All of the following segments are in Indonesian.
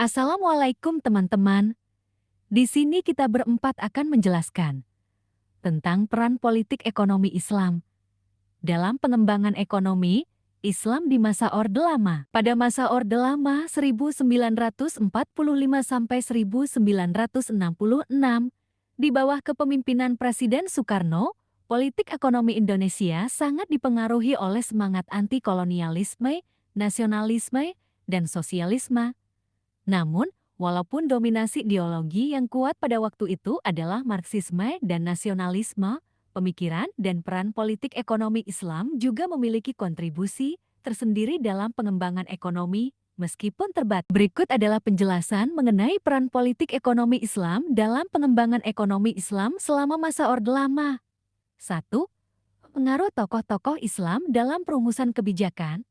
Assalamualaikum teman-teman. Di sini kita berempat akan menjelaskan tentang peran politik ekonomi Islam dalam pengembangan ekonomi Islam di masa Orde Lama. Pada masa Orde Lama 1945 sampai 1966, di bawah kepemimpinan Presiden Soekarno, politik ekonomi Indonesia sangat dipengaruhi oleh semangat anti-kolonialisme, nasionalisme, dan sosialisme. Namun, walaupun dominasi ideologi yang kuat pada waktu itu adalah Marxisme dan nasionalisme, pemikiran dan peran politik ekonomi Islam juga memiliki kontribusi tersendiri dalam pengembangan ekonomi, meskipun terbatas. Berikut adalah penjelasan mengenai peran politik ekonomi Islam dalam pengembangan ekonomi Islam selama masa Orde Lama. 1. Pengaruh tokoh-tokoh Islam dalam perumusan kebijakan.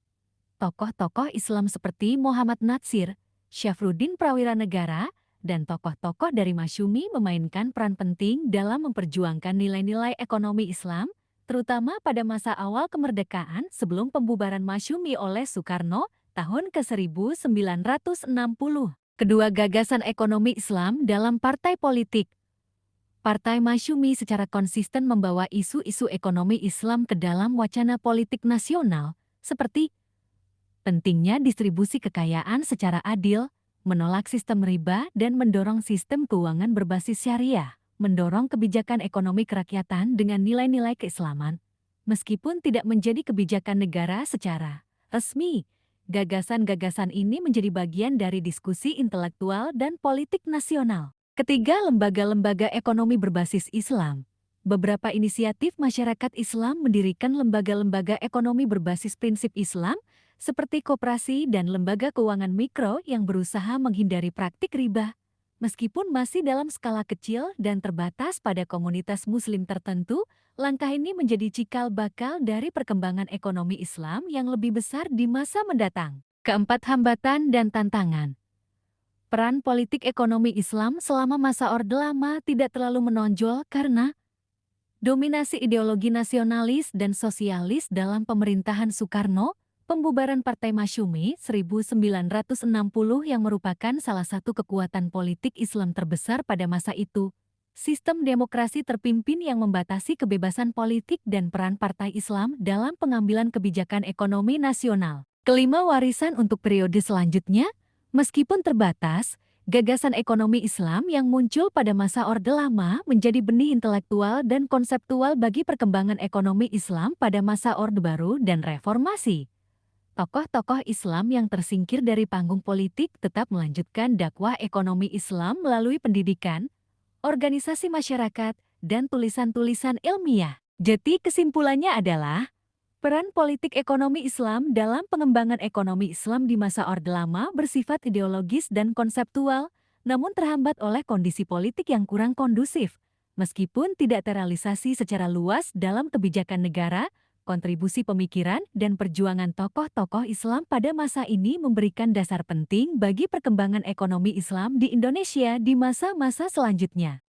Tokoh-tokoh Islam seperti Muhammad Natsir, Syafruddin Prawira Negara, dan tokoh-tokoh dari Masyumi memainkan peran penting dalam memperjuangkan nilai-nilai ekonomi Islam, terutama pada masa awal kemerdekaan sebelum pembubaran Masyumi oleh Soekarno tahun ke-1960. Kedua gagasan ekonomi Islam dalam partai politik. Partai Masyumi secara konsisten membawa isu-isu ekonomi Islam ke dalam wacana politik nasional, seperti pentingnya distribusi kekayaan secara adil, menolak sistem riba dan mendorong sistem keuangan berbasis syariah, mendorong kebijakan ekonomi kerakyatan dengan nilai-nilai keislaman. Meskipun tidak menjadi kebijakan negara secara resmi, gagasan-gagasan ini menjadi bagian dari diskusi intelektual dan politik nasional. Ketiga, lembaga-lembaga ekonomi berbasis Islam. Beberapa inisiatif masyarakat Islam mendirikan lembaga-lembaga ekonomi berbasis prinsip Islam, seperti koperasi dan lembaga keuangan mikro yang berusaha menghindari praktik riba. Meskipun masih dalam skala kecil dan terbatas pada komunitas muslim tertentu, langkah ini menjadi cikal bakal dari perkembangan ekonomi Islam yang lebih besar di masa mendatang. Keempat, hambatan dan tantangan. Peran politik ekonomi Islam selama masa Orde Lama tidak terlalu menonjol karena dominasi ideologi nasionalis dan sosialis dalam pemerintahan Soekarno, pembubaran Partai Masyumi 1960 yang merupakan salah satu kekuatan politik Islam terbesar pada masa itu. Sistem demokrasi terpimpin yang membatasi kebebasan politik dan peran Partai Islam dalam pengambilan kebijakan ekonomi nasional. Kelima, warisan untuk periode selanjutnya. Meskipun terbatas, gagasan ekonomi Islam yang muncul pada masa Orde Lama menjadi benih intelektual dan konseptual bagi perkembangan ekonomi Islam pada masa Orde Baru dan Reformasi. Tokoh-tokoh Islam yang tersingkir dari panggung politik tetap melanjutkan dakwah ekonomi Islam melalui pendidikan, organisasi masyarakat, dan tulisan-tulisan ilmiah. Jadi kesimpulannya adalah, peran politik ekonomi Islam dalam pengembangan ekonomi Islam di masa Orde Lama bersifat ideologis dan konseptual, namun terhambat oleh kondisi politik yang kurang kondusif. Meskipun tidak terrealisasi secara luas dalam kebijakan negara, kontribusi pemikiran dan perjuangan tokoh-tokoh Islam pada masa ini memberikan dasar penting bagi perkembangan ekonomi Islam di Indonesia di masa-masa selanjutnya.